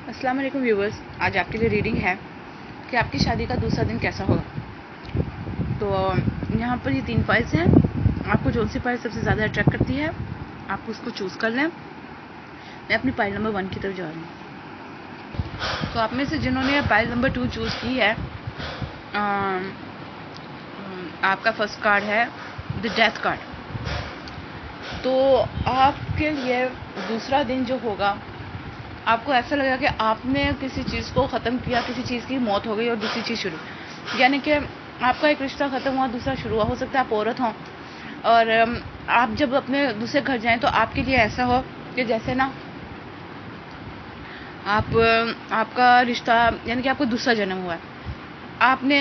अस्सलाम वालेकुम व्यूवर्स, आज आपके लिए रीडिंग है कि आपकी शादी का दूसरा दिन कैसा होगा। तो यहाँ पर ये 3 फाइल्स हैं। आपको जो सी फाइल सबसे ज़्यादा अट्रैक्ट करती है आप उसको चूज़ कर लें। मैं अपनी फाइल नंबर 1 की तरफ जा रही हूँ। तो आप में से जिन्होंने फाइल नंबर 2 चूज़ की है, आपका फर्स्ट कार्ड है द डेथ कार्ड। तो आपके लिए दूसरा दिन जो होगा, आपको ऐसा लगेगा कि आपने किसी चीज़ को ख़त्म किया, किसी चीज़ की मौत हो गई और दूसरी चीज़ शुरू। यानी कि आपका एक रिश्ता ख़त्म हुआ, दूसरा शुरू हुआ। हो सकता है आप औरत हों और आप जब अपने दूसरे घर जाएं तो आपके लिए ऐसा हो कि जैसे ना आपका रिश्ता, यानी कि आपको दूसरा जन्म हुआ है। आपने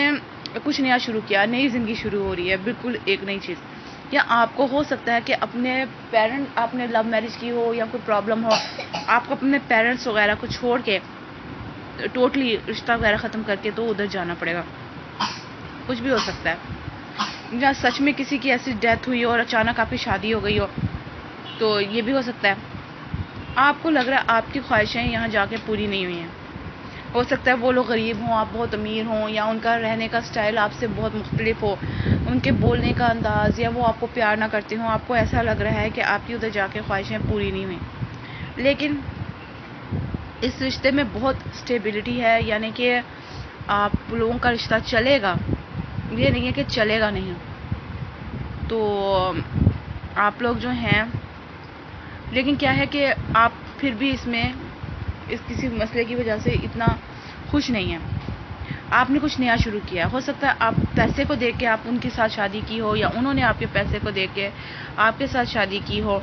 कुछ नया शुरू किया, नई ज़िंदगी शुरू हो रही है, बिल्कुल एक नई चीज़। या आपको हो सकता है कि अपने पेरेंट, आपने लव मैरिज की हो या कोई प्रॉब्लम हो, आपको अपने पेरेंट्स वगैरह को छोड़ के टोटली रिश्ता वगैरह ख़त्म करके तो उधर जाना पड़ेगा। कुछ भी हो सकता है। या सच में किसी की ऐसी डेथ हुई और अचानक आपकी शादी हो गई हो, तो ये भी हो सकता है। आपको लग रहा है आपकी ख्वाहिशें यहाँ जाके पूरी नहीं हुई हैं। हो सकता है वो लोग गरीब हों, आप बहुत अमीर हों, या उनका रहने का स्टाइल आपसे बहुत मुख्तलिफ हो, उनके बोलने का अंदाज़, या वो आपको प्यार ना करते हों। आपको ऐसा लग रहा है कि आपकी उधर जाके ख्वाहिशें पूरी नहीं हुई। लेकिन इस रिश्ते में बहुत स्टेबिलिटी है, यानी कि आप लोगों का रिश्ता चलेगा। ये नहीं है कि चलेगा नहीं। तो आप लोग जो हैं, लेकिन क्या है कि आप फिर भी इसमें इस किसी मसले की वजह से इतना खुश नहीं हैं। आपने कुछ नया शुरू किया। हो सकता है आप पैसे को देख के आप उनके साथ शादी की हो, या उन्होंने आपके पैसे को देख के आपके साथ शादी की हो।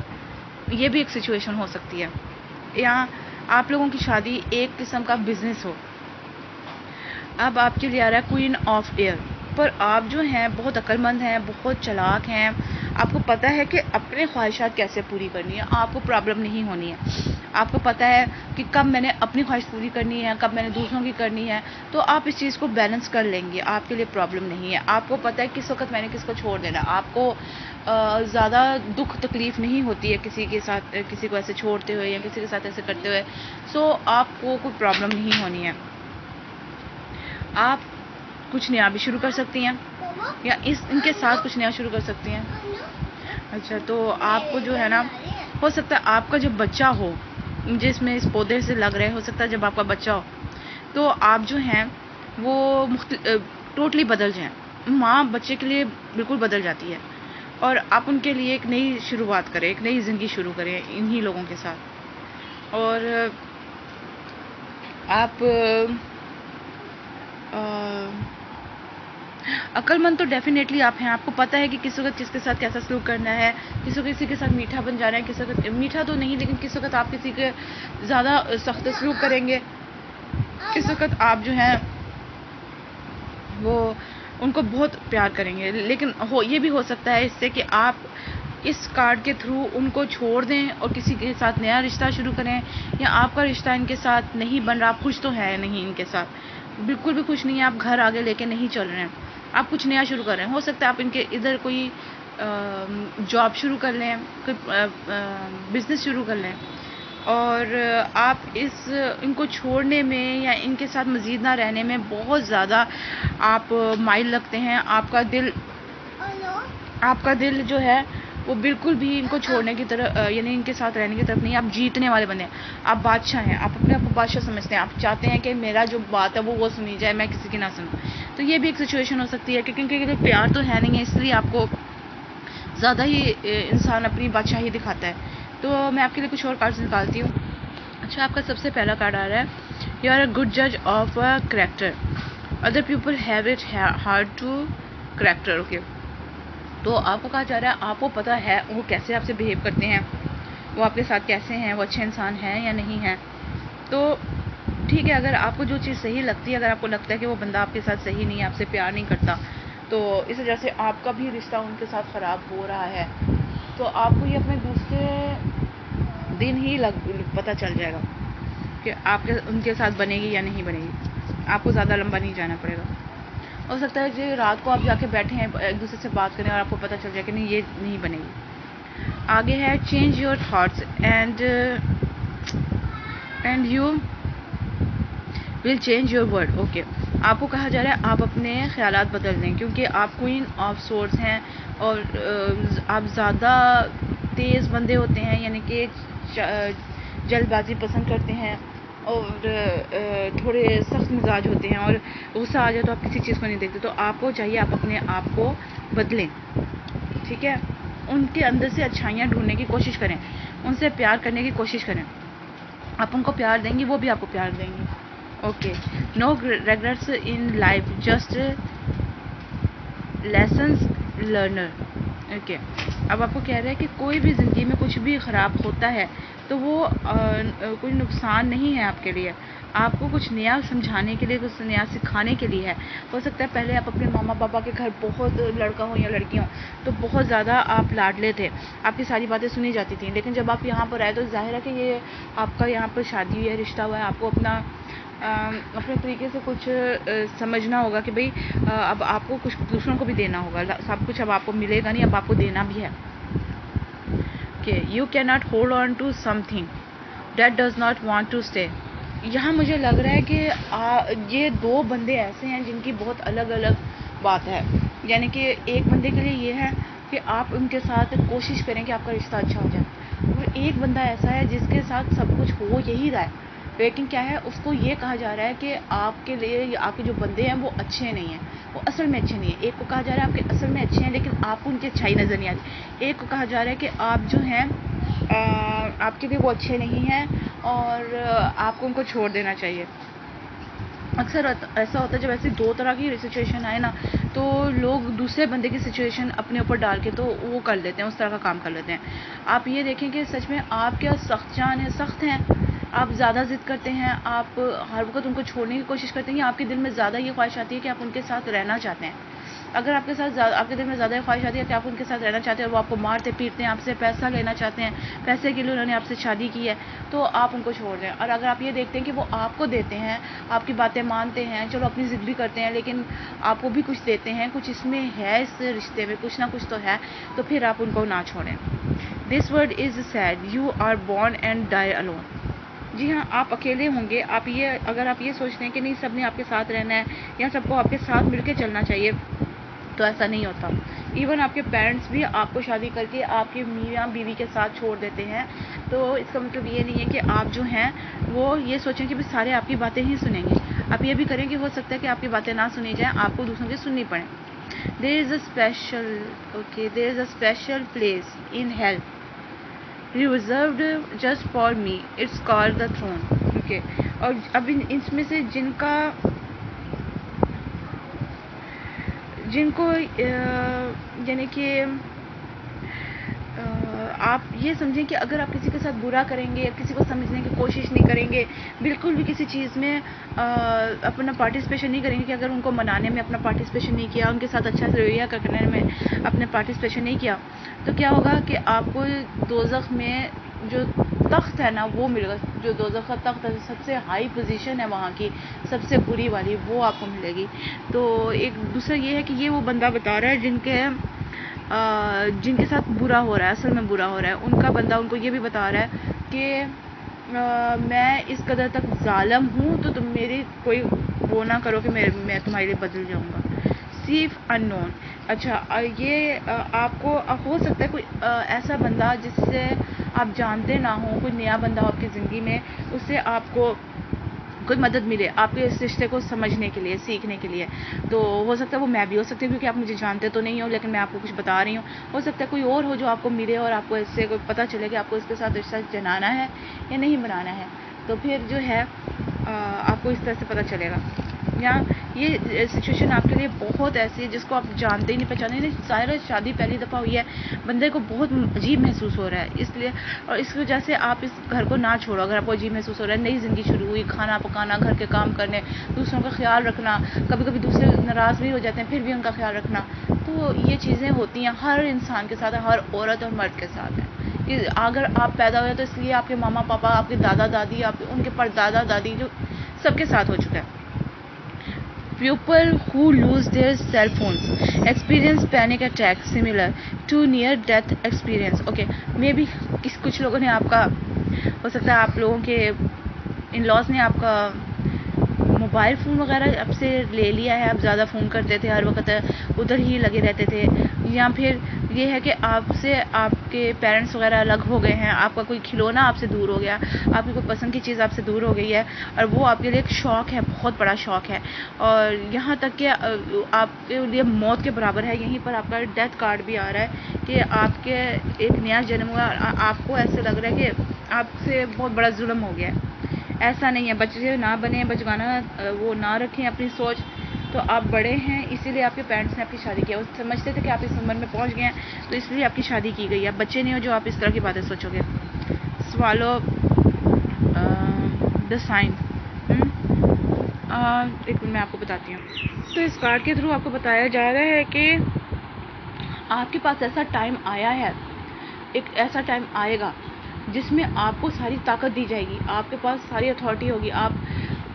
ये भी एक सिचुएशन हो सकती है। या आप लोगों की शादी एक किस्म का बिजनेस हो। अब आपके लिए आ रहा है क्वीन ऑफ एयर। पर आप जो हैं बहुत अक्लमंद हैं, बहुत चालाक हैं। आपको पता है कि अपने ख्वाहिशात कैसे पूरी करनी है, आपको प्रॉब्लम नहीं होनी है। आपको पता है कि कब मैंने अपनी ख्वाहिश पूरी करनी है, कब मैंने दूसरों की करनी है। तो आप इस चीज़ को बैलेंस कर लेंगे, आपके लिए प्रॉब्लम नहीं है। आपको पता है किस वक्त मैंने किसको छोड़ देना। आपको ज़्यादा दुख तकलीफ़ नहीं होती है किसी के साथ, किसी को ऐसे छोड़ते हुए या किसी के साथ ऐसे करते हुए। सो आपको कोई प्रॉब्लम नहीं होनी है। आप कुछ नया भी शुरू कर सकती हैं, या इनके साथ कुछ नया शुरू कर सकती हैं। अच्छा, तो आपको जो है ना, हो सकता है आपका जब बच्चा हो, जिसमें इस पौधे से लग रहे, हो सकता है जब आपका बच्चा हो तो आप जो हैं वो टोटली बदल जाएं। माँ बच्चे के लिए बिल्कुल बदल जाती है, और आप उनके लिए एक नई शुरुआत करें, एक नई ज़िंदगी शुरू करें इन्हीं लोगों के साथ। और आप अक्लमंद तो डेफिनेटली आप हैं। आपको पता है कि किस वक्त किसके साथ कैसा सलूक करना है, किसी के साथ मीठा बन जाना है, किस वक्त मीठा तो नहीं, लेकिन किस वक्त आप किसी के ज़्यादा सख्त सलूक करेंगे, किस वक्त आप जो हैं वो उनको बहुत प्यार करेंगे। लेकिन ये भी हो सकता है इससे कि आप इस कार्ड के थ्रू उनको छोड़ दें और किसी के साथ नया रिश्ता शुरू करें, या आपका रिश्ता इनके साथ नहीं बन रहा, आप खुश तो है नहीं इनके साथ, बिल्कुल भी खुश नहीं है, आप घर आगे लेके नहीं चल रहे हैं, आप कुछ नया शुरू कर रहे हैं। हो सकता है आप इनके इधर कोई जॉब शुरू कर लें, कोई बिज़नेस शुरू कर लें, और आप इनको छोड़ने में या इनके साथ मज़ीद ना रहने में बहुत ज़्यादा आप माइल लगते हैं। आपका दिल जो है वो बिल्कुल भी इनको छोड़ने की तरफ, यानी इनके साथ रहने की तरफ नहीं। आप जीतने वाले बने, आप बादशाह हैं, आप अपने आप को बादशाह समझते हैं। आप चाहते हैं कि मेरा जो बात है वो सुनी जाए, मैं किसी की ना सुनूं। तो ये भी एक सिचुएशन हो सकती है, क्योंकि प्यार तो है नहीं है, इसलिए आपको ज़्यादा ही इंसान अपनी बादशाही दिखाता है। तो मैं आपके लिए कुछ और कार्ड्स निकालती हूँ। अच्छा, आपका सबसे पहला कार्ड आ रहा है, यू आर अ गुड जज of a character, other people have it hard to character. Okay, तो आपको कहा जा रहा है आपको पता है वो कैसे आपसे बिहेव करते हैं, वो आपके साथ कैसे हैं, वो अच्छे इंसान हैं या नहीं हैं। तो ठीक है, अगर आपको जो चीज़ सही लगती है, अगर आपको लगता है कि वो बंदा आपके साथ सही नहीं है, आपसे प्यार नहीं करता, तो इस वजह से आपका भी रिश्ता उनके साथ ख़राब हो रहा है, तो आपको ये अपने दूसरे दिन ही पता चल जाएगा कि आपके उनके साथ बनेगी या नहीं बनेगी। आपको ज़्यादा लंबा नहीं जाना पड़ेगा। हो सकता है कि रात को आप जाके बैठे हैं, एक दूसरे से बात करें और आपको पता चल जाए कि नहीं, ये नहीं बनेगी। आगे है change your thoughts and you will change your word. Okay, आपको कहा जा रहा है आप अपने ख्यालात बदल दें, क्योंकि आप क्वीन ऑफ सोर्स हैं और आप ज़्यादा तेज़ बंदे होते हैं, यानी कि जल्दबाजी पसंद करते हैं और थोड़े सख्त मिजाज होते हैं, और गुस्सा आ जाए तो आप किसी चीज़ को नहीं देखते। तो आपको चाहिए आप अपने आप को बदलें, ठीक है। उनके अंदर से अच्छाइयाँ ढूंढने की कोशिश करें, उनसे प्यार करने की कोशिश करें। आप उनको प्यार देंगी, वो भी आपको प्यार देंगी। Okay, no regrets in life, just lessons learner. Okay, अब आपको कह रहे हैं कि कोई भी ज़िंदगी में कुछ भी ख़राब होता है तो वो कोई नुकसान नहीं है आपके लिए, आपको कुछ नया समझाने के लिए, कुछ नया सिखाने के लिए है। हो सकता है पहले आप अपने मामा पापा के घर बहुत, लड़का हो या लड़की हो, तो बहुत ज़्यादा आप लाडले थे, आपकी सारी बातें सुनी जाती थी। लेकिन जब आप यहाँ पर आए तो जाहिर है कि ये आपका यहाँ पर शादी हुई है, रिश्ता हुआ है, आपको अपने तरीके से कुछ समझना होगा कि भाई अब आपको कुछ दूसरों को भी देना होगा। सब कुछ अब आपको मिलेगा नहीं, अब आपको देना भी है। कि you can not hold on to something that does not want to stay. यहाँ मुझे लग रहा है कि ये दो बंदे ऐसे हैं जिनकी बहुत अलग अलग बात है। यानी कि एक बंदे के लिए ये है कि आप उनके साथ कोशिश करें कि आपका रिश्ता अच्छा हो जाए, और एक बंदा ऐसा है जिसके साथ सब कुछ हो यही रहा है, लेकिन क्या है, उसको ये कहा जा रहा है कि आपके लिए आपके जो बंदे हैं वो अच्छे नहीं हैं, वो असल में अच्छे नहीं है। एक को कहा जा रहा है आपके असल में अच्छे हैं लेकिन आपको उनकी अच्छाई नज़र नहीं आती। एक को कहा जा रहा है कि आप जो हैं आपके लिए वो अच्छे नहीं हैं और आपको उनको छोड़ देना चाहिए। अक्सर ऐसा होता है जब ऐसी दो तरह की सिचुएशन आए ना, तो लोग दूसरे बंदे की सिचुएशन अपने ऊपर डाल के तो वो कर लेते हैं, उस तरह का काम कर लेते हैं। आप ये देखें कि सच में आप क्या सख्त जान है, सख्त हैं, आप ज़्यादा ज़िद करते हैं, आप हर वक्त उनको छोड़ने की कोशिश करते हैं, या आपके दिल में ज़्यादा ये ख्वाहिश आती है कि आप उनके साथ रहना चाहते हैं। अगर आपके दिल में ज़्यादा ख्वाहिश आती है कि आप उनके साथ रहना चाहते हैं और वो आपको मारते पीटते हैं, आपसे पैसा लेना चाहते हैं, पैसे के लिए उन्होंने आपसे शादी की है, तो आप उनको छोड़ दें। और अगर आप ये देखते हैं कि वो आपको देते हैं, आपकी बातें मानते हैं, चलो अपनी ज़िद भी करते हैं लेकिन आपको भी कुछ देते हैं, कुछ इसमें है, इस रिश्ते में कुछ ना कुछ तो है, तो फिर आप उनको ना छोड़ें। This world is sad, you are born and die alone. जी हाँ, आप अकेले होंगे। अगर आप ये सोचते हैं कि नहीं सबने आपके साथ रहना है या सबको आपके साथ मिलके चलना चाहिए, तो ऐसा नहीं होता। इवन आपके पेरेंट्स भी आपको शादी करके आपके मियाँ बीवी के साथ छोड़ देते हैं, तो इसका मतलब ये नहीं है कि आप जो हैं वो ये सोचें कि भी सारे आपकी बातें ही सुनेंगे। आप ये भी करें कि हो सकता है कि आपकी बातें ना सुनी जाएँ, आपको दूसरों की सुननी पड़े। There is a special place in hell reserved just for me, it's called the throne. Okay, और अब इसमें से जिनको यानी कि आप ये समझें कि अगर आप किसी के साथ बुरा करेंगे, किसी को समझने की कोशिश नहीं करेंगे, बिल्कुल भी किसी चीज़ में अपना पार्टिसिपेशन नहीं करेंगे, कि अगर उनको मनाने में अपना पार्टिसिपेशन नहीं किया, उनके साथ अच्छा से रवैया करने में अपने पार्टिसिपेशन नहीं किया, तो क्या होगा कि आपको दोज़ख में जो तख्त है ना वो मिलेगा। जो दोज़ख का तख्त है, सबसे हाई पोजीशन है वहाँ की, सबसे बुरी वाली, वो आपको मिलेगी। तो एक दूसरा ये है कि ये वो बंदा बता रहा है जिनके साथ बुरा हो रहा है, असल में बुरा हो रहा है, उनका बंदा उनको ये भी बता रहा है कि मैं इस कदर तक ज़ालिम हूँ, तो तुम मेरी कोई वो ना करो कि मैं तुम्हारे लिए बदल जाऊँगा। सीफ अननोन। अच्छा, ये आपको हो सकता है कोई ऐसा बंदा जिससे आप जानते ना हो, कोई नया बंदा हो आपकी ज़िंदगी में, उससे आपको कोई मदद मिले आपके इस रिश्ते को समझने के लिए, सीखने के लिए। तो हो सकता है वो मैं भी हो सकती हूँ, क्योंकि आप मुझे जानते तो नहीं हो, लेकिन मैं आपको कुछ बता रही हूँ। हो सकता है कोई और हो जो आपको मिले और आपको इससे कोई पता चले कि आपको इसके साथ रिश्ता जनाना है या नहीं बनाना है, तो फिर जो है आपको इस तरह से पता चलेगा। या ये सिचुएशन आपके लिए बहुत ऐसी है जिसको आप जानते ही नहीं, पहचाने नहीं। ज़ाहिर शादी पहली दफ़ा हुई है, बंदे को बहुत अजीब महसूस हो रहा है, इसलिए और इसकी वजह से आप इस घर को ना छोड़ो। अगर आपको अजीब महसूस हो रहा है, नई ज़िंदगी शुरू हुई, खाना पकाना, घर के काम करने, दूसरों का ख्याल रखना, कभी कभी दूसरे नाराज़ भी हो जाते हैं फिर भी उनका ख्याल रखना, तो ये चीज़ें होती हैं हर इंसान के साथ, हर औरत और मर्द के साथ है। कि अगर आप पैदा हुए तो इसलिए आपके मामा पापा, आपके दादा दादी, आपके उनके परदादा दादी, जो सबके साथ हो चुका है। People who lose their cell phones experience panic attack similar to near death experience. Okay, may be कुछ लोगों ने आपका, हो सकता है आप लोगों के इन लॉज ने आपका मोबाइल फ़ोन वगैरह आपसे ले लिया है, आप ज़्यादा फ़ोन करते थे, हर वक्त उधर ही लगे रहते थे, या फिर ये है कि आपसे आपके पेरेंट्स वगैरह अलग हो गए हैं, आपका कोई खिलौना आपसे दूर हो गया, आपकी कोई पसंद की चीज़ आपसे दूर हो गई है, और वो आपके लिए एक शौक़ है, बहुत बड़ा शौक़ है, और यहाँ तक कि आपके लिए मौत के बराबर है। यहीं पर आपका डेथ कार्ड भी आ रहा है कि आपके एक नया जन्म हुआ और आपको ऐसे लग रहा है कि आपसे बहुत बड़ा जुल्म हो गया है। ऐसा नहीं है, बच्चे ना बने, बचगाना वो ना रखें अपनी सोच। तो आप बड़े हैं, इसीलिए आपके पेरेंट्स ने आपकी शादी किया। वो समझते थे कि आप इस उम्र में पहुंच गए हैं, तो इसलिए आपकी शादी की गई है। आप बच्चे नहीं हो जो आप इस तरह की बातें सोचोगे। Swallow the sign. एक मिनट मैं आपको बताती हूँ। तो इस कार्ड के थ्रू आपको बताया जा रहा है कि आपके पास ऐसा टाइम आया है, एक ऐसा टाइम आएगा जिसमें आपको सारी ताकत दी जाएगी, आपके पास सारी अथॉरिटी होगी, आप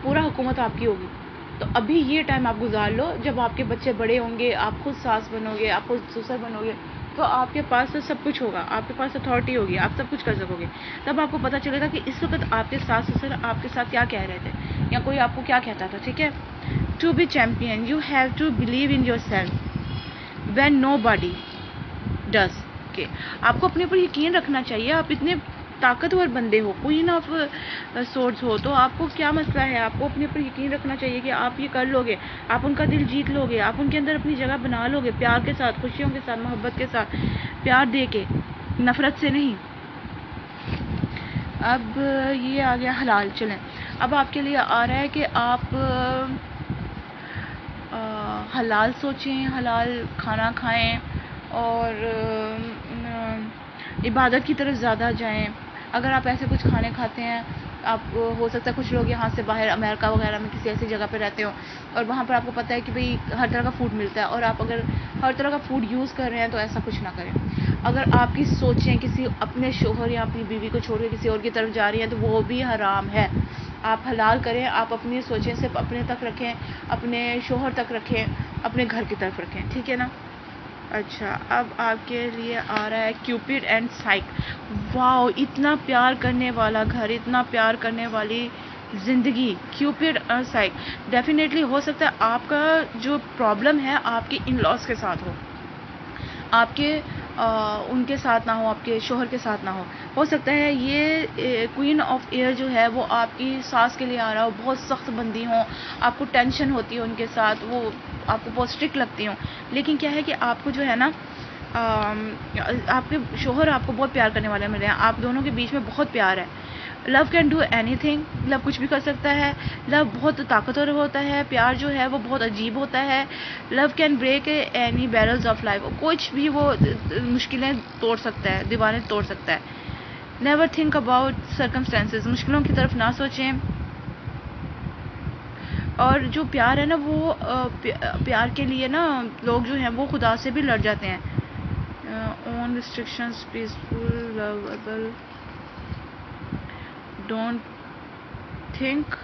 पूरा हुकूमत आपकी होगी। तो अभी ये टाइम आप गुजार लो, जब आपके बच्चे बड़े होंगे, आप खुद सास बनोगे, आप खुद ससुर बनोगे, तो आपके पास तो सब कुछ होगा, आपके पास अथॉरिटी होगी, आप सब कुछ कर सकोगे। तब आपको पता चलेगा कि इस वक्त आपके सास ससुर आपके साथ क्या कह रहे थे, या कोई आपको क्या कहता था। ठीक है। To be champion you have to believe in yourself when nobody does के। आपको अपने ऊपर यकीन रखना चाहिए। आप इतने ताकतवर बंदे हो, क्वीन ऑफ सोर्ड्स हो, तो आपको क्या मसला है। आपको अपने ऊपर यकीन रखना चाहिए कि आप ये कर लोगे, आप उनका दिल जीत लोगे, आप उनके अंदर अपनी जगह बना लोगे, प्यार के साथ, खुशियों के साथ, मोहब्बत के साथ, प्यार दे के, नफरत से नहीं। अब ये आ गया हलाल। चलें, अब आपके लिए आ रहा है कि आप हलाल सोचें, हलाल खाना खाएं और इबादत की तरफ ज़्यादा जाएं। अगर आप ऐसे कुछ खाने खाते हैं, आप हो सकता है कुछ लोग यहाँ से बाहर अमेरिका वगैरह में किसी ऐसी जगह पे रहते हो और वहाँ पर आपको पता है कि भाई हर तरह का फूड मिलता है, और आप अगर हर तरह का फूड यूज़ कर रहे हैं तो ऐसा कुछ ना करें। अगर आपकी सोचें किसी अपने शोहर या अपनी बीवी को छोड़ के किसी और की तरफ जा रही हैं तो वो भी हराम है। आप हलाल करें, आप अपनी सोचें सिर्फ अपने तक रखें, अपने शोहर तक रखें, अपने घर की तरफ रखें। ठीक है ना। अच्छा, अब आपके लिए आ रहा है क्यूपिड एंड साइक। वाओ, इतना प्यार करने वाला घर, इतना प्यार करने वाली ज़िंदगी, क्यूपिड और साइक। डेफिनेटली हो सकता है आपका जो प्रॉब्लम है आपके इन लॉज के साथ आपके उनके साथ ना हो, आपके शोहर के साथ ना हो सकता है ये क्वीन ऑफ एयर जो है वो आपकी सास के लिए आ रहा हो, बहुत सख्त बंदी हो, आपको टेंशन होती है उनके साथ, वो आपको बहुत स्ट्रिक्ट लगती हो। लेकिन क्या है कि आपको जो है ना आपके शोहर आपको बहुत प्यार करने वाले मिले हैं, आप दोनों के बीच में बहुत प्यार है। Love can do anything, love कुछ भी कर सकता है, लव बहुत ताकतवर होता है, प्यार जो है वो बहुत अजीब होता है। Love can break any barrels of life, कुछ भी वो मुश्किलें तोड़ सकता है, दीवारें तोड़ सकता है। नेवर थिंक अबाउट सर्कमस्टेंसेस, मुश्किलों की तरफ ना सोचें। और जो प्यार है ना वो प्यार के लिए ना लोग जो हैं वो खुदा से भी लड़ जाते हैं। On restrictions, peaceful, lovable, don't think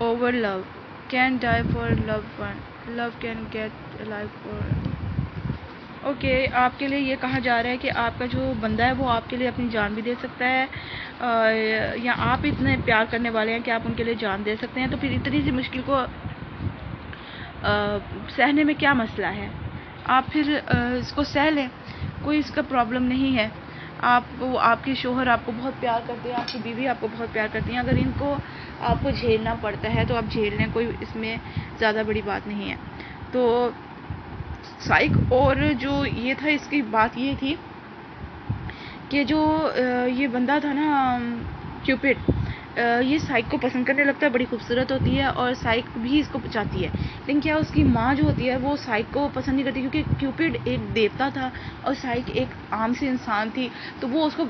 over love, can die for love one, love can get alive for. Okay, आपके लिए ये कहा जा रहा है कि आपका जो बंदा है वो आपके लिए अपनी जान भी दे सकता है, या आप इतने प्यार करने वाले हैं कि आप उनके लिए जान दे सकते हैं। तो फिर इतनी सी मुश्किल को सहने में क्या मसला है, आप फिर इसको सह लें, कोई इसका प्रॉब्लम नहीं है। आपके शोहर आपको बहुत प्यार करते हैं, आपकी बीवी आपको बहुत प्यार करती हैं। अगर इनको आपको झेलना पड़ता है तो आप झेल लें, कोई इसमें ज़्यादा बड़ी बात नहीं है। तो साइक और जो ये था, इसकी बात ये थी कि जो ये बंदा था ना क्यूपिड, ये साइक को पसंद करने लगता है, बड़ी खूबसूरत होती है और साइक भी इसको चाहती है। लेकिन क्या उसकी माँ जो होती है वो साइक को पसंद नहीं करती, क्योंकि क्यूपिड एक देवता था और साइक एक आम सी इंसान थी। तो वो उसको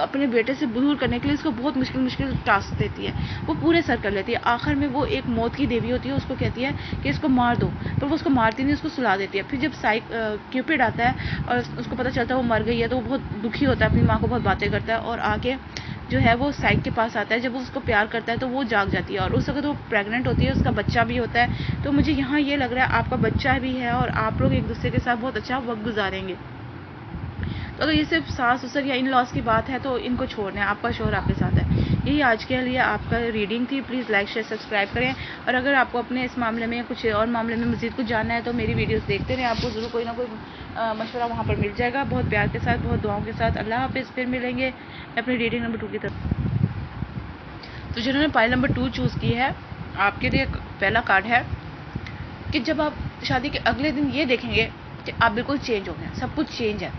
अपने बेटे से दूर करने के लिए उसको बहुत मुश्किल टास्क देती है, वो पूरे सर कर लेती है। आखिर में वो एक मौत की देवी होती है, उसको कहती है कि इसको मार दो, पर वो उसको मारती नहीं, उसको सुला देती है। फिर जब क्यूपिड आता है और उसको पता चलता है वो मर गई है, तो वो बहुत दुखी होता है, अपनी माँ को बहुत बातें करता है और आके जो है वो साइक के पास आता है। जब वो उसको प्यार करता है तो वो जाग जाती है और उस वक्त वो प्रेग्नेंट होती है, उसका बच्चा भी होता है। तो मुझे यहाँ ये लग रहा है आपका बच्चा भी है और आप लोग एक दूसरे के साथ बहुत अच्छा वक्त गुजारेंगे। तो अगर ये सिर्फ सास ससुर या इन लॉज की बात है तो इनको छोड़ना है, आपका शोहर आपके साथ है। यही आज के लिए आपका रीडिंग थी। प्लीज़ लाइक शेयर सब्सक्राइब करें, और अगर आपको अपने इस मामले में कुछ और मामले में मज़ीद कुछ जानना है तो मेरी वीडियोस देखते रहें, आपको ज़रूर कोई ना कोई मशवरा वहाँ पर मिल जाएगा। बहुत प्यार के साथ, बहुत दुआओं के साथ। अल्लाह हाफिज़। फिर मिलेंगे अपनी रीडिंग नंबर 2 की तरफ। तो जिन्होंने पाइल नंबर 2 चूज़ की है, आपके लिए पहला कार्ड है कि जब आप शादी के अगले दिन ये देखेंगे कि आप बिल्कुल चेंज हो गए, सब कुछ चेंज है।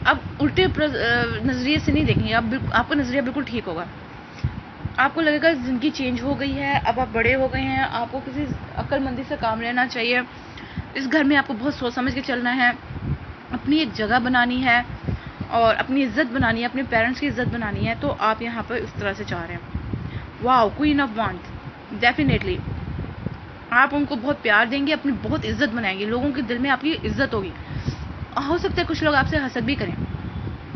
आप उल्टे नज़रिए से नहीं देखेंगे, आपका नज़रिया बिल्कुल ठीक होगा। आपको लगेगा ज़िंदगी चेंज हो गई है, अब आप बड़े हो गए हैं, आपको किसी अक्लमंदी से काम लेना चाहिए। इस घर में आपको बहुत सोच समझ के चलना है, अपनी एक जगह बनानी है और अपनी इज्जत बनानी है, अपने पेरेंट्स की इज्जत बनानी है। तो आप यहाँ पर इस तरह से चाह रहे हैं। Wow, queen of wands. Definitely आप उनको बहुत प्यार देंगे, अपनी बहुत इज्जत बनाएंगे, लोगों के दिल में आपकी इज्जत होगी। हो सकता है कुछ लोग आपसे हसद भी करें।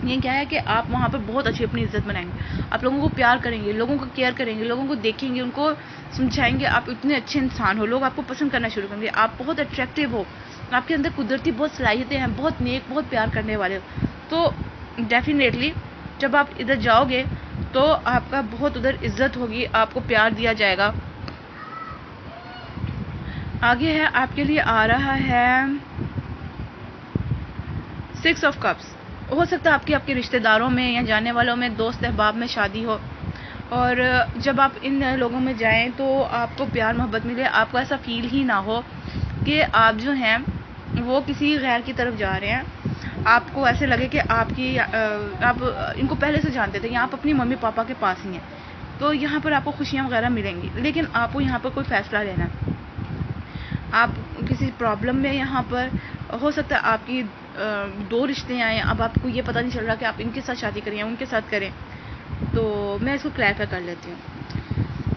ये क्या है कि आप वहाँ पर बहुत अच्छी अपनी इज्जत बनाएंगे, आप लोगों को प्यार करेंगे, लोगों को केयर करेंगे, लोगों को देखेंगे, उनको समझाएंगे आप इतने अच्छे इंसान हो, लोग आपको पसंद करना शुरू करेंगे, आप बहुत अट्रैक्टिव हो, आपके अंदर कुदरती बहुत सलाहियतें हैं, बहुत नेक, बहुत प्यार करने वाले हो। तो डेफिनेटली जब आप इधर जाओगे तो आपका बहुत उधर इज्जत होगी, आपको प्यार दिया जाएगा। आगे है आपके लिए आ रहा है 6 ऑफ कप्स। हो सकता है आपके रिश्तेदारों में या जाने वालों में, दोस्त अहबाब में शादी हो, और जब आप इन लोगों में जाएं तो आपको प्यार मोहब्बत मिले, आपको ऐसा फील ही ना हो कि आप जो हैं वो किसी गैर की तरफ जा रहे हैं। आपको ऐसे लगे कि आप इनको पहले से जानते थे या आप अपनी मम्मी पापा के पास ही हैं। तो यहाँ पर आपको खुशियाँ वगैरह मिलेंगी, लेकिन आपको यहाँ पर कोई फ़ैसला लेना है। आप किसी प्रॉब्लम में यहाँ पर हो सकता है आपकी 2 रिश्ते आए, अब आपको ये पता नहीं चल रहा कि आप इनके साथ शादी करें या उनके साथ करें। तो मैं इसको क्लैरिफाई कर लेती हूँ।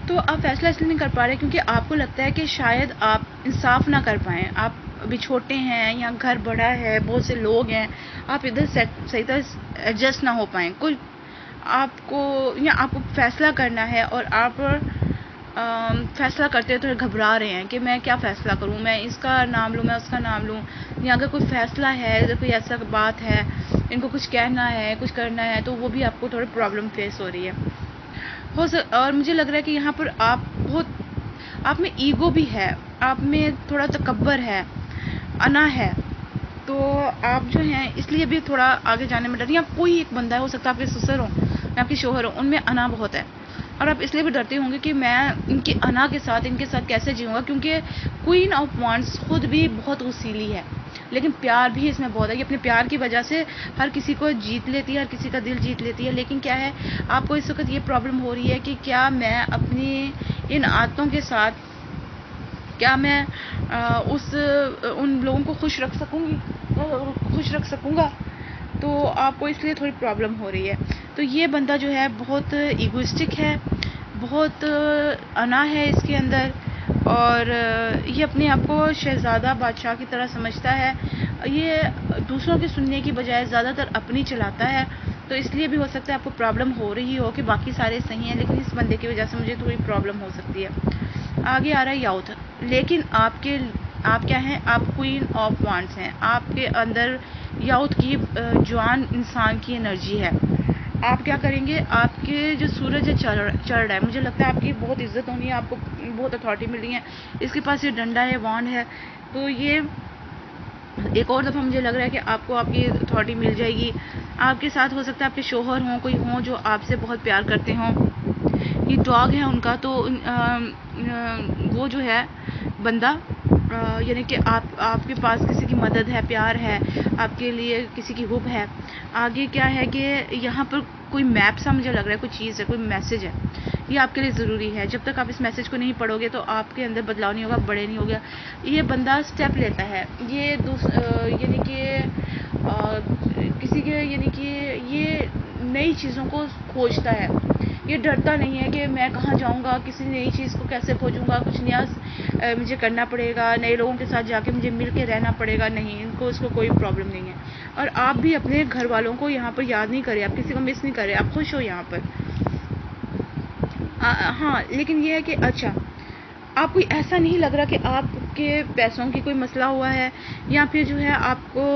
तो आप फैसला इसलिए नहीं कर पा रहे क्योंकि आपको लगता है कि शायद आप इंसाफ ना कर पाएँ, आप अभी छोटे हैं या घर बड़ा है, बहुत से लोग हैं, आप इधर सही तरह एडजस्ट ना हो पाएँ। कोई आपको फैसला करना है और आप फैसला करते हुए थोड़े घबरा रहे हैं कि मैं क्या फ़ैसला करूं, मैं इसका नाम लूं, मैं उसका नाम लूं, या अगर कोई फ़ैसला है, अगर कोई ऐसा बात है, इनको कुछ कहना है, कुछ करना है, तो वो भी आपको थोड़ी प्रॉब्लम फेस हो रही है। और मुझे लग रहा है कि यहाँ पर आप में ईगो भी है, आप में थोड़ा तकब्बर है, अना है। तो आप जो हैं इसलिए भी थोड़ा आगे जाने में डर, या कोई एक बंदा है, हो सकता है आपके ससुर हो या आपके शोहर हो, उनमें अना बहुत है, और आप इसलिए भी डरते होंगे कि मैं इनकी अना के साथ इनके साथ कैसे जीऊँगा, क्योंकि क्वीन ऑफ वांड्स खुद भी बहुत वसीली है, लेकिन प्यार भी इसमें बहुत है। ये अपने प्यार की वजह से हर किसी को जीत लेती है, हर किसी का दिल जीत लेती है। लेकिन क्या है, आपको इस वक्त ये प्रॉब्लम हो रही है कि क्या मैं अपनी इन आदतों के साथ क्या मैं उन लोगों को खुश रख सकूँगा। तो आपको इसलिए थोड़ी प्रॉब्लम हो रही है। तो ये बंदा जो है बहुत ईगोइस्टिक है, बहुत अना है इसके अंदर, और ये अपने आप को शहज़ादा बादशाह की तरह समझता है। ये दूसरों की सुनने की बजाय ज़्यादातर अपनी चलाता है। तो इसलिए भी हो सकता है आपको प्रॉब्लम हो रही हो कि बाकी सारे सही हैं, लेकिन इस बंदे की वजह से मुझे थोड़ी प्रॉब्लम हो सकती है। आगे आ रहा है याउथ। लेकिन आप क्या हैं, आप क्वीन ऑफ वांड्स हैं, आपके अंदर याउथ की जवान इंसान की एनर्जी है। आप क्या करेंगे, आपके जो सूरज है चढ़ रहा है, मुझे लगता है आपकी बहुत इज्जत होनी है, आपको बहुत अथॉरिटी मिल रही है। इसके पास ये डंडा है, वांड है, तो ये एक और दफ़ा मुझे लग रहा है कि आपको आपकी अथॉरिटी मिल जाएगी। आपके साथ हो सकता है आपके शोहर हों, कोई हों जो आपसे बहुत प्यार करते हों। ये डॉग है उनका, तो वो जो है बंदा, यानी कि आपके पास किसी की मदद है, प्यार है, आपके लिए किसी की हुब है। आगे क्या है कि यहाँ पर कोई मैप सा मुझे लग रहा है, कोई चीज़ है, कोई मैसेज है, ये आपके लिए ज़रूरी है। जब तक आप इस मैसेज को नहीं पढ़ोगे तो आपके अंदर बदलाव नहीं होगा, बड़े नहीं होगा। ये बंदा स्टेप लेता है, ये यानी कि किसी के, यानी कि ये नई चीज़ों को खोजता है। ये डरता नहीं है कि मैं कहाँ जाऊँगा, किसी नई चीज़ को कैसे खोजूँगा, कुछ नया मुझे करना पड़ेगा, नए लोगों के साथ जाके मुझे मिल के रहना पड़ेगा। नहीं, इसको कोई प्रॉब्लम नहीं है। और आप भी अपने घर वालों को यहाँ पर याद नहीं करें, आप किसी को मिस नहीं करें, आप खुश हो यहाँ पर। हाँ, लेकिन ये है कि अच्छा, आपको ऐसा नहीं लग रहा कि आपके पैसों की कोई मसला हुआ है, या फिर जो है आपको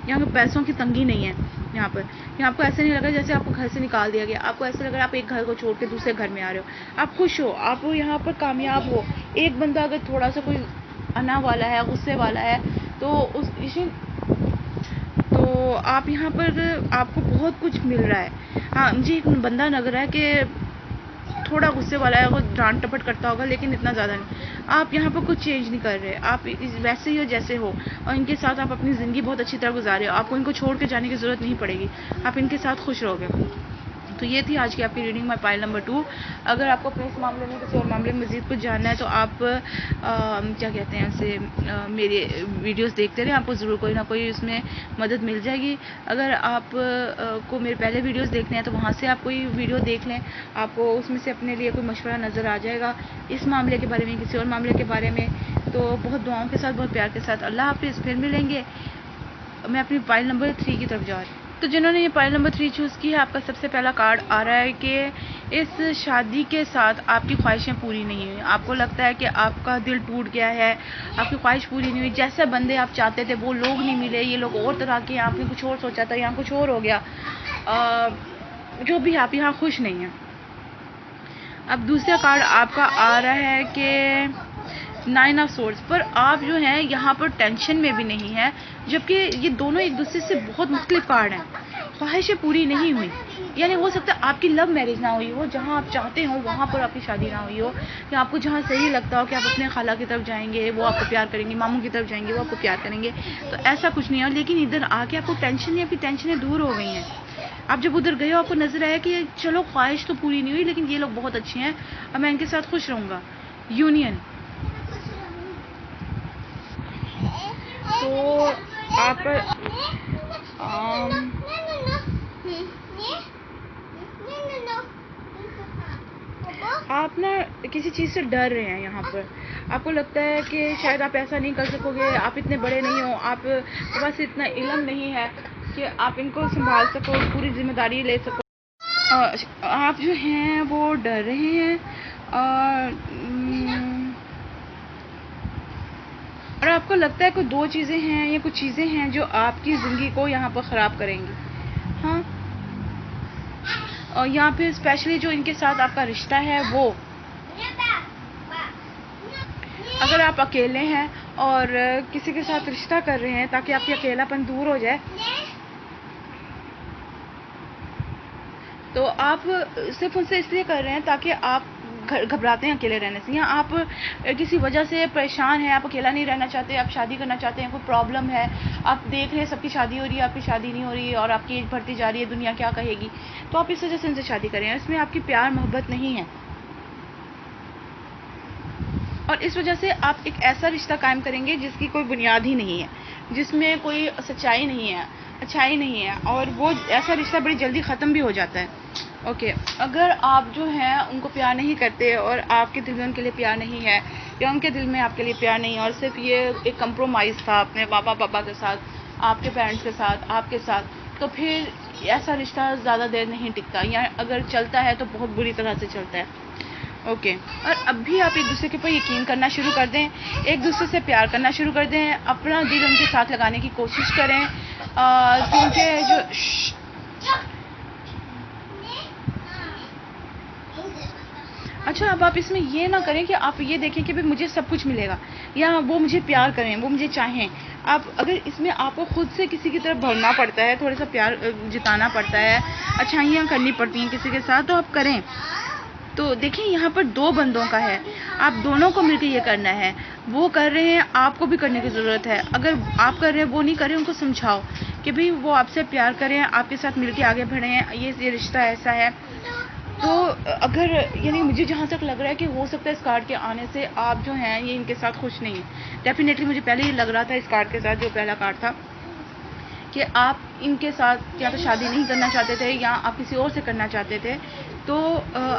यहाँ पे पैसों की तंगी नहीं है। यहाँ आपको ऐसे नहीं लगा जैसे आपको घर से निकाल दिया गया। आपको ऐसा लग रहा है आप एक घर को छोड़ के दूसरे घर में आ रहे हो। आप खुश हो, आप यहाँ पर कामयाब हो। एक बंदा अगर थोड़ा सा कोई अना वाला है, गुस्से वाला है, तो तो आप यहाँ पर आपको बहुत कुछ मिल रहा है। हाँ, मुझे एक बंदा लग रहा है कि थोड़ा गुस्से वाला है, वो डांट टपट करता होगा, लेकिन इतना ज़्यादा नहीं। आप यहाँ पर कुछ चेंज नहीं कर रहे, आप वैसे ही हो जैसे हो, और इनके साथ आप अपनी ज़िंदगी बहुत अच्छी तरह गुजार रहे हो। आपको इनको छोड़ के जाने की ज़रूरत नहीं पड़ेगी, आप इनके साथ खुश रहोगे। तो ये थी आज की आपकी रीडिंग माई पाइल नंबर 2। अगर आपको अपने इस मामले में किसी और मामले में मज़ीद कुछ जानना है तो आप क्या कहते हैं उसे, मेरे वीडियोस देखते रहें, आपको ज़रूर कोई ना कोई उसमें मदद मिल जाएगी। अगर आप को मेरे पहले वीडियोस देखने हैं तो वहाँ से आप कोई वीडियो देख लें, आपको उसमें से अपने लिए कोई मशवरा नज़र आ जाएगा इस मामले के बारे में, किसी और मामले के बारे में। तो बहुत दुआओं के साथ, बहुत प्यार के साथ अल्लाह हाफिज़, फिर मिलेंगे। मैं अपनी पाइल नंबर 3 की तरफ जा रही हूँ। तो जिन्होंने ये पाइल नंबर 3 चूज़ की है, आपका सबसे पहला कार्ड आ रहा है कि इस शादी के साथ आपकी ख्वाहिशें पूरी नहीं हुई। आपको लगता है कि आपका दिल टूट गया है, आपकी ख्वाहिश पूरी नहीं हुई। जैसे बंदे आप चाहते थे वो लोग नहीं मिले, ये लोग और तरह के, आपने कुछ और सोचा था, यहाँ कुछ और हो गया। जो भी, आप यहाँ खुश नहीं हैं। अब दूसरा कार्ड आपका आ रहा है कि 9 ऑफ सोर्ड्स, पर आप जो हैं यहाँ पर टेंशन में भी नहीं है, जबकि ये दोनों एक दूसरे से बहुत मुख्तलिफ कार्ड हैं। ख्वाहिशें पूरी नहीं हुई, यानी हो सकता है आपकी लव मैरिज ना हुई हो, जहाँ आप चाहते हो वहाँ पर आपकी शादी ना हुई हो, या आपको जहाँ सही लगता हो कि आप अपने खाला की तरफ जाएंगे वो आपको प्यार करेंगे, मामू की तरफ जाएंगे वो आपको प्यार करेंगे, तो ऐसा कुछ नहीं है। लेकिन इधर आके आपको टेंशन, आपकी टेंशनें दूर हो गई हैं। आप जब उधर गए हो आपको नजर आया कि चलो ख्वाहिश तो पूरी नहीं हुई, लेकिन ये लोग बहुत अच्छे हैं और मैं इनके साथ खुश रहूँगा। यूनियन। तो आप ना किसी चीज़ से डर रहे हैं। यहाँ पर आपको लगता है कि शायद आप ऐसा नहीं कर सकोगे, आप इतने बड़े नहीं हो, आप के पास इतना इल्म नहीं है कि आप इनको संभाल सको, पूरी जिम्मेदारी ले सको। आप जो हैं वो डर रहे हैं और आपको लगता है कोई 2 चीज़ें हैं या कुछ चीज़ें हैं जो आपकी ज़िंदगी को यहाँ पर ख़राब करेंगी। हाँ, और यहाँ पे स्पेशली जो इनके साथ आपका रिश्ता है, वो अगर आप अकेले हैं और किसी के साथ रिश्ता कर रहे हैं ताकि आपकी अकेलापन दूर हो जाए, तो आप सिर्फ उनसे इसलिए कर रहे हैं ताकि आप घबराते हैं अकेले रहने से, या आप किसी वजह से परेशान हैं, आप अकेला नहीं रहना चाहते, आप शादी करना चाहते हैं, कोई प्रॉब्लम है, आप देख रहे हैं सबकी शादी हो रही है, आपकी शादी नहीं हो रही है और आपकी एज बढ़ती जा रही है, दुनिया क्या कहेगी, तो आप इस वजह से उनसे शादी करें। इसमें आपकी प्यार मोहब्बत नहीं है और इस वजह से आप एक ऐसा रिश्ता कायम करेंगे जिसकी कोई बुनियाद ही नहीं है, जिसमें कोई सच्चाई नहीं है, अच्छाई नहीं है, और वो ऐसा रिश्ता बड़ी जल्दी ख़त्म भी हो जाता है। ओके, अगर आप जो हैं उनको प्यार नहीं करते और आपके दिल में उनके लिए प्यार नहीं है, या उनके दिल में आपके लिए प्यार नहीं है और सिर्फ ये एक कंप्रोमाइज़ था अपने मामा पापा के साथ, आपके पेरेंट्स के साथ, आपके साथ, तो फिर ऐसा रिश्ता ज़्यादा देर नहीं टिकता, या अगर चलता है तो बहुत बुरी तरह से चलता है। ओके, और अब भी आप एक दूसरे के ऊपर यकीन करना शुरू कर दें, एक दूसरे से प्यार करना शुरू कर दें, अपना दिल उनके साथ लगाने की कोशिश करें, क्योंकि जो अच्छा, अब आप इसमें ये ना करें कि आप ये देखें कि भाई मुझे सब कुछ मिलेगा, या वो मुझे प्यार करें, वो मुझे चाहें। आप अगर इसमें आपको खुद से किसी की तरफ बढ़ना पड़ता है, थोड़ा सा प्यार जताना पड़ता है, अच्छाइयाँ करनी पड़ती हैं किसी के साथ, तो आप करें। तो देखिए यहाँ पर 2 बंदों का है, आप दोनों को मिलकर ये करना है। वो कर रहे हैं, आपको भी करने की ज़रूरत है। अगर आप कर रहे हैं, वो नहीं कर रहे, उनको समझाओ कि भाई वो आपसे प्यार करें, आपके साथ मिलकर आगे बढ़ें, ये रिश्ता ऐसा है। तो अगर यानी मुझे जहाँ तक लग रहा है कि हो सकता है इस कार्ड के आने से आप जो हैं ये इनके साथ खुश नहीं हैं। डेफिनेटली मुझे पहले ही लग रहा था इस कार्ड के साथ, जो पहला कार्ड था, कि आप इनके साथ या तो शादी नहीं करना चाहते थे या आप किसी और से करना चाहते थे। तो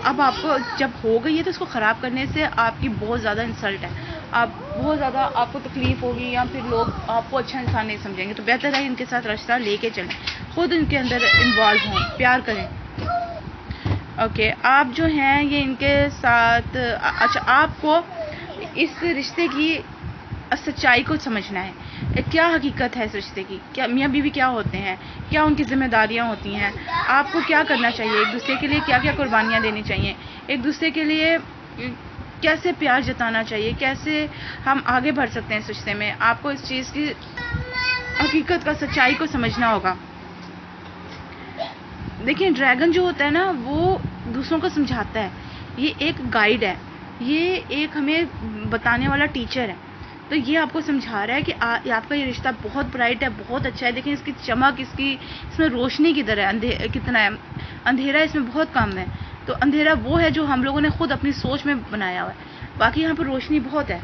अब आपको जब हो गई है तो इसको ख़राब करने से आपकी बहुत ज़्यादा इंसल्ट है, आप बहुत ज़्यादा आपको तकलीफ़ होगी, या फिर लोग आपको अच्छा इंसान नहीं समझेंगे। तो बेहतर है इनके साथ रिश्ता लेके चलें, खुद इनके अंदर इन्वॉल्व हों, प्यार करें। ओके, आप जो हैं ये इनके साथ अच्छा, आपको इस रिश्ते की सच्चाई को समझना है, क्या हकीकत है इस रिश्ते की, क्या मियाँ बीवी क्या होते हैं, क्या उनकी जिम्मेदारियाँ होती हैं, आपको क्या करना चाहिए, एक दूसरे के लिए क्या क्या कुर्बानियाँ देनी चाहिए, एक दूसरे के लिए कैसे प्यार जताना चाहिए, कैसे हम आगे बढ़ सकते हैं इस रिश्ते में। आपको इस चीज़ की हकीकत का, सच्चाई को समझना होगा। देखिए, ड्रैगन जो होता है ना, वो दूसरों को समझाता है, ये एक गाइड है, ये एक हमें बताने वाला टीचर है। तो ये आपको समझा रहा है कि आपका ये रिश्ता बहुत ब्राइट है, बहुत अच्छा है। देखें इसकी चमक, इसमें रोशनी की तरह है, कितना है, अंधेरा इसमें बहुत कम है। तो अंधेरा वो है जो हम लोगों ने खुद अपनी सोच में बनाया हुआ है, बाकी यहाँ पर रोशनी बहुत है।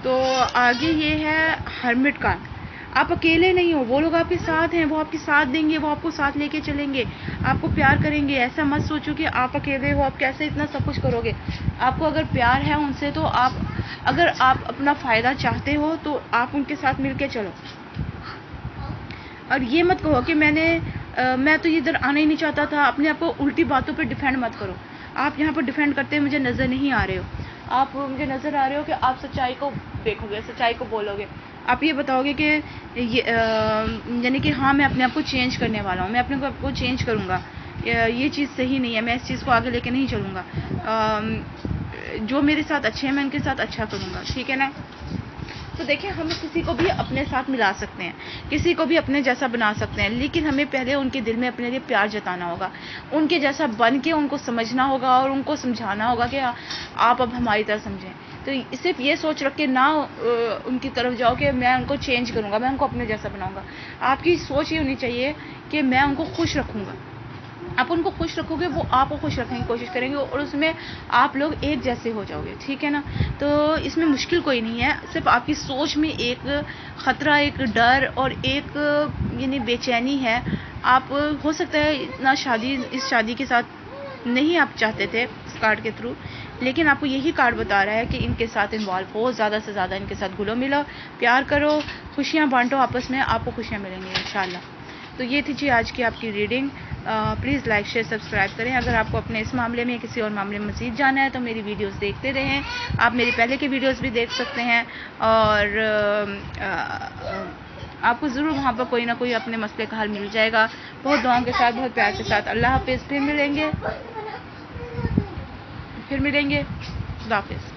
तो आगे ये है हर्मिट कार्ड। आप अकेले नहीं हो, वो लोग आपके साथ हैं, वो आपके साथ देंगे, वो आपको साथ लेके चलेंगे, आपको प्यार करेंगे। ऐसा मत सोचो कि आप अकेले हो, आप कैसे इतना सब कुछ करोगे। आपको अगर प्यार है उनसे, तो अगर आप अपना फ़ायदा चाहते हो तो आप उनके साथ मिलके चलो। और ये मत कहो कि मैं तो इधर आना ही नहीं चाहता था। अपने आप को उल्टी बातों पर डिफेंड मत करो। आप यहाँ पर डिफेंड करते मुझे नज़र नहीं आ रहे हो। आप मुझे नज़र आ रहे हो कि आप सच्चाई को देखोगे, सच्चाई को बोलोगे। आप ये बताओगे कि यानी कि हाँ, मैं अपने आप को चेंज करने वाला हूँ, मैं अपने आप को चेंज करूँगा, ये चीज़ सही नहीं है, मैं इस चीज़ को आगे लेके नहीं चलूँगा, जो मेरे साथ अच्छे हैं मैं उनके साथ अच्छा करूँगा, ठीक है ना। तो देखिए, हम किसी को भी अपने साथ मिला सकते हैं, किसी को भी अपने जैसा बना सकते हैं, लेकिन हमें पहले उनके दिल में अपने लिए प्यार जताना होगा, उनके जैसा बन के उनको समझना होगा और उनको समझाना होगा कि आप अब हमारी तरह समझें। तो सिर्फ ये सोच रख के ना उनकी तरफ जाओ कि मैं उनको चेंज करूँगा, मैं उनको अपने जैसा बनाऊँगा। आपकी सोच ये होनी चाहिए कि मैं उनको खुश रखूँगा। आप उनको खुश रखोगे, वो आपको खुश रखने की कोशिश करेंगे और उसमें आप लोग एक जैसे हो जाओगे, ठीक है ना। तो इसमें मुश्किल कोई नहीं है, सिर्फ आपकी सोच में एक ख़तरा, एक डर और एक यानी बेचैनी है। आप हो सकता है इस शादी के साथ नहीं आप चाहते थे इस कार्ड के थ्रू, लेकिन आपको यही कार्ड बता रहा है कि इनके साथ इन्वॉल्व हो, ज़्यादा से ज़्यादा इनके साथ घुलो मिलो, प्यार करो, खुशियाँ बांटो आपस में, आपको खुशियाँ मिलेंगी इंशाल्लाह। तो ये थी जी आज की आपकी reading. Please like, share, subscribe करें। अगर आपको अपने इस मामले में या किसी और मामले में मज़ीद जाना है तो मेरी वीडियोस देखते रहें। आप मेरी पहले के वीडियोस भी देख सकते हैं और आपको ज़रूर वहाँ पर कोई ना कोई अपने मसले का हल मिल जाएगा। बहुत दुआओं के साथ, बहुत प्यार के साथ। अल्लाह हाफ़िज़। फिर मिलेंगे। खुदा हाफ़िज़।